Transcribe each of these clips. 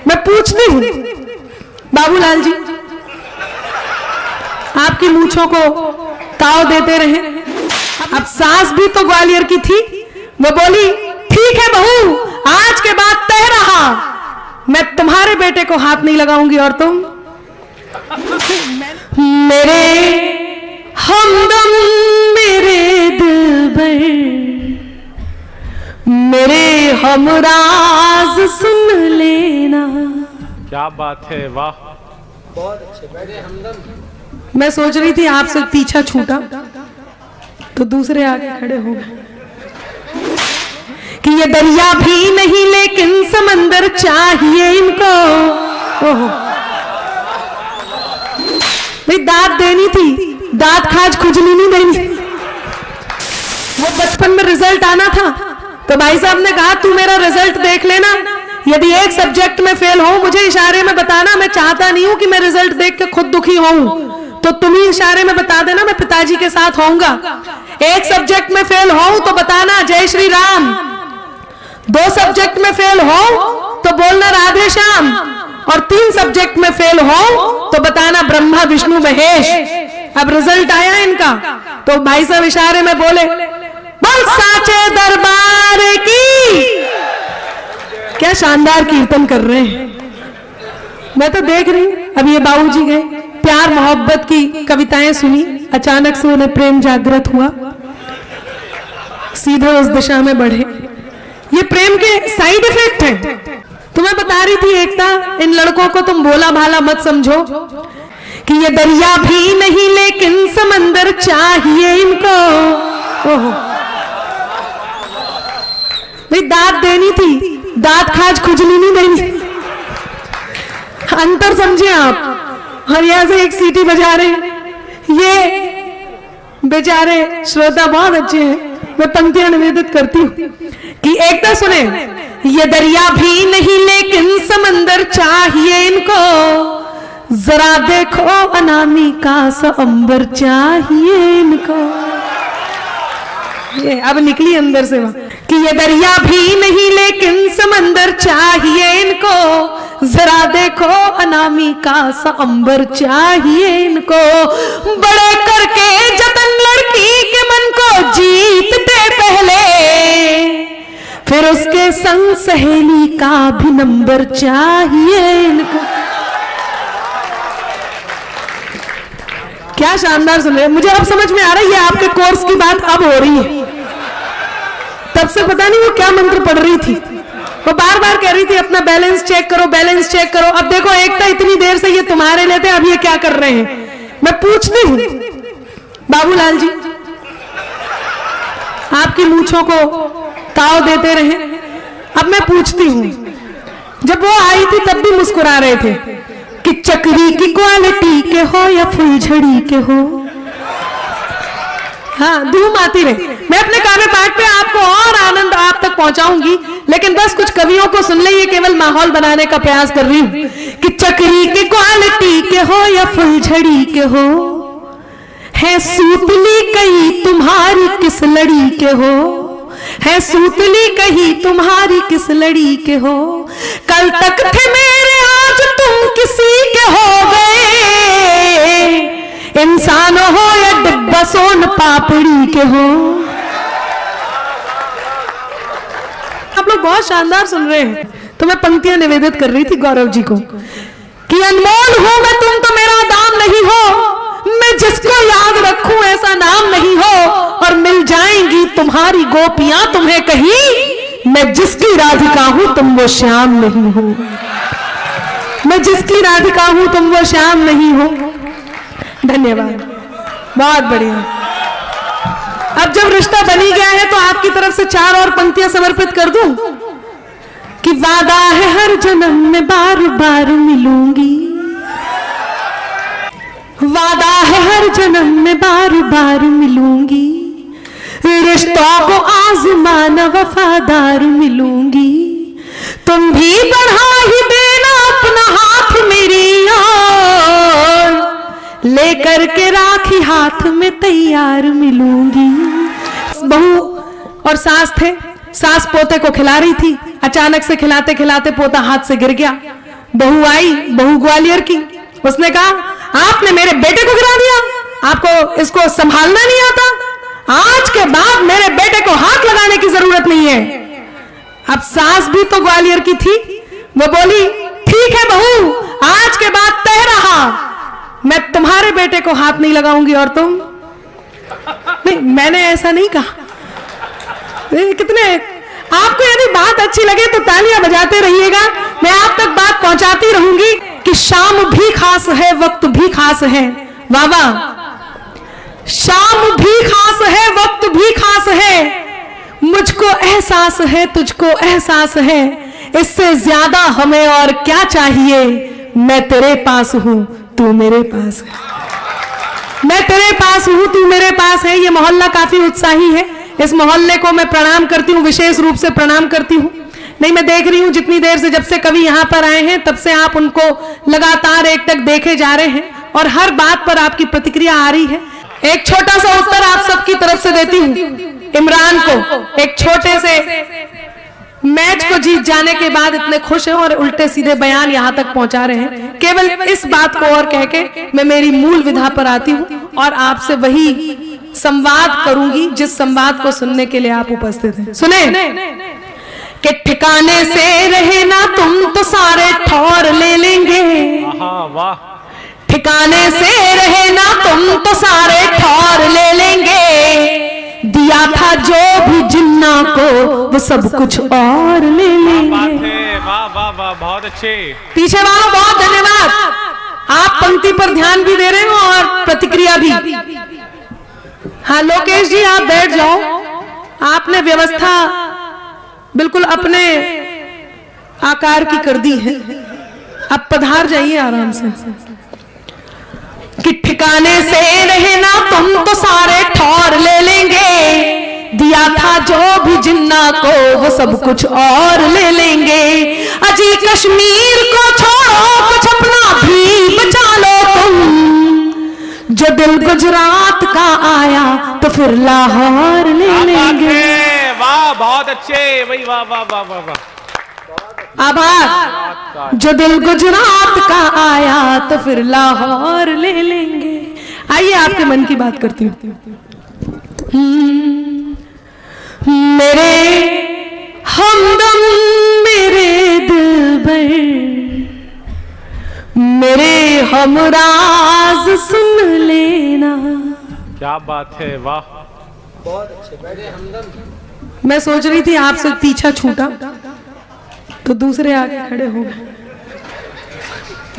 मैं पूछती हूँ बाबूलाल जी, आपकी मूंछों को ताव देते रहे। अब सास भी तो ग्वालियर की थी, वो बोली ठीक है बहू, आज के बाद तय रहा, मैं तुम्हारे बेटे को हाथ नहीं लगाऊंगी और तुम मेरे हमदम, मेरे दिलबर, मेरे हमराज सुन लेना। क्या बात है, वाह, बहुत अच्छे। मैं सोच रही थी आपसे पीछा छूटा तो दूसरे आगे खड़े हो गए कि ये दरिया भी नहीं लेकिन समंदर चाहिए इनको। ओहो भाई, दांत देनी थी, दांत खाज खुजली नहीं देनी। वो बचपन में रिजल्ट आना था तो भाई साहब ने कहा तू मेरा रिजल्ट देख लेना, यदि एक सब्जेक्ट में फेल हो मुझे इशारे में बताना, मैं चाहता नहीं हूं कि मैं रिजल्ट देख के खुद दुखी होऊं, तो तुम ही इशारे में बता देना, मैं पिताजी के साथ होऊंगा। एक सब्जेक्ट में फेल हो तो बताना जय श्री राम, 2 सब्जेक्ट में फेल हो तो बोलना राधे श्याम, और 3 सब्जेक्ट में फेल हो तो बताना ब्रह्मा विष्णु महेश। अब रिजल्ट आया इनका तो भाई साहब इशारे में बोले बोल साचे दरबार की। क्या शानदार कीर्तन कर रहे हैं, मैं तो देख रही। अब ये बाबूजी गए, प्यार मोहब्बत की कविताएं सुनी, अचानक से उन्हें प्रेम जागृत हुआ, सीधे उस दिशा में बढ़े। ये प्रेम के साइड इफेक्ट हैं। तुम्हें बता रही थी एकता, इन लड़कों को तुम भोला भाला मत समझो कि ये दरिया भी नहीं लेकिन समंदर चाहिए इनको। ओहो भाई, दांत देनी थी, दांत खाज खुजली नहीं देनी। अंतर समझे आप। और यहां से एक सीटी बजा रहे ये बेचारे श्रोता बहुत अच्छे हैं, मैं पंक्तियां निवेदित करती हूँ कि एकता सुने। ये दरिया भी नहीं लेकिन समंदर चाहिए इनको, जरा देखो अनामिका सा अंबर चाहिए इनको। ये अब निकली अंदर से वहां कि ये दरिया भी नहीं लेकिन समंदर चाहिए इनको, जरा देखो अनामिका सा अंबर चाहिए इनको। बड़े करके जतन लड़की के मन को जीतते पहले, फिर उसके संग सहेली का भी नंबर चाहिए इनको। क्या शानदार सुन रहे हैं। मुझे अब समझ में आ रहा है ये आपके कोर्स की बात अब हो रही है। तब से पता नहीं वो क्या मंत्र पढ़ रही थी, वो बार बार कह रही थी अपना बैलेंस चेक करो, बैलेंस चेक करो। अब देखो एकता इतनी देर से ये तुम्हारे लेते, अब ये क्या कर रहे हैं। मैं पूछती हूँ बाबूलाल जी, आपकी मूंछों को ताव देते रहे। अब मैं पूछती हूँ, जब वो आई थी तब भी मुस्कुरा रहे थे कि चक्री की क्वालिटी के हो या फुलझड़ी के हो। हाँ, धूम आती रहे। मैं अपने काव्य पाठ पे आपको और आनंद आप तक पहुंचाऊंगी, लेकिन बस कुछ कवियों को सुन ले, ये केवल माहौल बनाने का प्रयास कर रही हूं कि चक्री की क्वालिटी के हो या फुलझड़ी के हो, है सूतली कहीं तुम्हारी किस लड़ी के हो, है सूतली कहीं तुम्हारी किस लड़ी के हो। कल तक थे मेरे आज तुम किसी के हो गए, इंसान हो या डिब्बा सोन पापड़ी के हो। आप लोग बहुत शानदार सुन रहे हैं, तो मैं पंक्तियां निवेदित कर रही थी गौरव जी को कि अनमोल हूं मैं तुम तो मेरा दाम नहीं हो, मैं जिसको याद रखूं ऐसा नाम नहीं हो, और मिल जाएंगी तुम्हारी गोपियां तुम्हें कहीं, मैं जिसकी राधिका हूं तुम वो श्याम नहीं हो, मैं जिसकी राधिका हूं तुम वो श्याम नहीं हो। धन्यवाद, बहुत बढ़िया। अब जब रिश्ता बनी गया है तो आपकी तरफ से 4 और पंक्तियां समर्पित कर दूं कि वादा है हर जन्म में बार बार मिलूंगी, वादा है हर जन्म में बार बार मिलूंगी, रिश्तों को आजमाना वफादार मिलूंगी, तुम भी बढ़ा ही देना अपना हाथ मेरी ओर, लेकर के राखी हाथ में तैयार मिलूंगी। बहू और सास थे, सास पोते को खिला रही थी, अचानक से खिलाते खिलाते पोता हाथ से गिर गया। बहू आई, बहू ग्वालियर की, उसने कहा आपने मेरे बेटे को गिरा दिया, आपको इसको संभालना नहीं आता, आज के बाद मेरे बेटे को हाथ लगाने की जरूरत नहीं है। अब सास भी तो ग्वालियर की थी, वो बोली ठीक है बहू, आज के बाद तय रहा, मैं तुम्हारे बेटे को हाथ नहीं लगाऊंगी और तुम नहीं। मैंने ऐसा नहीं कहा। कितने आपको यदि बात अच्छी लगे तो तालियां बजाते रहिएगा, मैं आप तक बात पहुंचाती रहूंगी कि शाम भी खास है, वक्त भी खास है। वाह वाह, शाम भी खास है, वक्त भी खास है, मुझको एहसास है, तुझको एहसास है, इससे ज्यादा हमें और क्या चाहिए। मैं तेरे पास हूं, तू मेरे पास है, मैं तेरे पास हूं, तू मेरे पास है। ये मोहल्ला काफी उत्साही है, इस मोहल्ले को मैं प्रणाम करती हूँ, विशेष रूप से प्रणाम करती हूँ। नहीं, मैं देख रही हूँ जितनी देर से, जब से कवि यहाँ पर आए हैं तब से आप उनको लगातार एक टक देखे जा रहे हैं और हर बात पर आपकी प्रतिक्रिया आ रही है। एक छोटा सा उत्तर आप सबकी तरफ से देती हूँ। इमरान को एक छोटे से मैच को जीत जाने के बाद इतने खुश हैं और उल्टे सीधे बयान यहाँ तक पहुंचा रहे हैं। केवल इस बात को और कह के मैं मेरी मूल विधा पर आती हूँ और आपसे वही संवाद करूंगी जिस संवाद को सुनने के लिए आप उपस्थित हैं। सुने कि ठिकाने से रहे ना तुम तो सारे ठौर ले लेंगे, वाह, ठिकाने से रहे ना तुम तो सारे ठौर ले लेंगे, दिया था जो भी जिन्ना को वो सब कुछ और ले लेंगे। वाह वाह वाह, बहुत अच्छे। पीछे वालों बहुत धन्यवाद, आप पंक्ति पर ध्यान भी दे रहे हो और प्रतिक्रिया भी। हाँ लोकेश जी आप बैठ जाओ, आपने व्यवस्था बिल्कुल अपने आकार की कर दी है, आप पधार जाइए आराम से। कि ठिकाने से रहे ना तुम तो सारे ठौर ले लेंगे, दिया था जो भी जिन्ना को वो सब कुछ और ले लेंगे, अजी कश्मीर को छोड़ो कुछ अपना भी बचा लो तुम, जो दिल गुजरात का आया तो फिर लाहौर ले लेंगे। वाह बहुत अच्छे, वही वाह वाह वाह वाह वाह, आभार। जो दिल गुजरात का आया तो फिर लाहौर ले लेंगे। आइए आपके मन की बात करती हूँ। मेरे हमदम मेरे दिलबर, मेरे हमराज सुन लेना। क्या बात है, वाह बहुत अच्छे। बैठे हमदम। मैं सोच रही थी आपसे पीछा छूटा तो दूसरे आगे खड़े हो गए,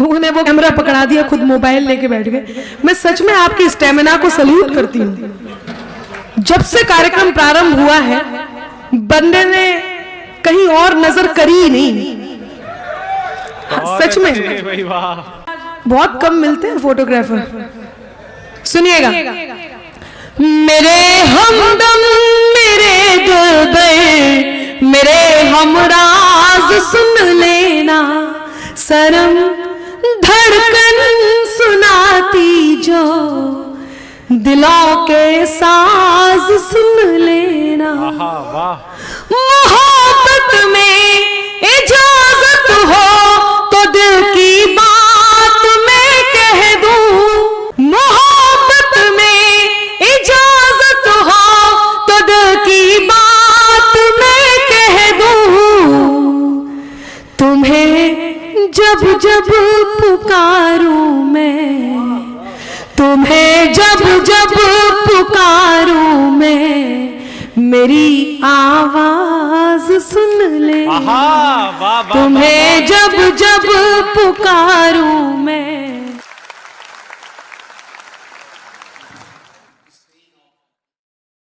उन्हें वो कैमरा पकड़ा दिया, खुद मोबाइल लेके बैठ गए। मैं सच में आपकी स्टेमिना को सल्यूट करती हूँ। जब से कार्यक्रम प्रारंभ हुआ है बंदे ने कहीं और नजर करी नहीं। सच में भाई वाह, बहुत कम मिलते हैं फोटोग्राफर। सुनिएगा, मेरे हमदम मेरे दिलबर, मेरे हमराज सुन लेना, सरम धड़कन सुनाती जो दिलों के साज सुन लेना। वाह, मोहब्बत में इजाजत हो तो दिल की बात मैं कह दूं, मोहब्बत में इजाजत हो तो दिल की बात मैं कह दूं, तुम्हें जब जब पुकारूं मैं, तुम्हें जब जब पुकारूं मैं, मेरी आवाज सुन ले। वाह वाह, तुम्हें जब जब पुकारूं मैं,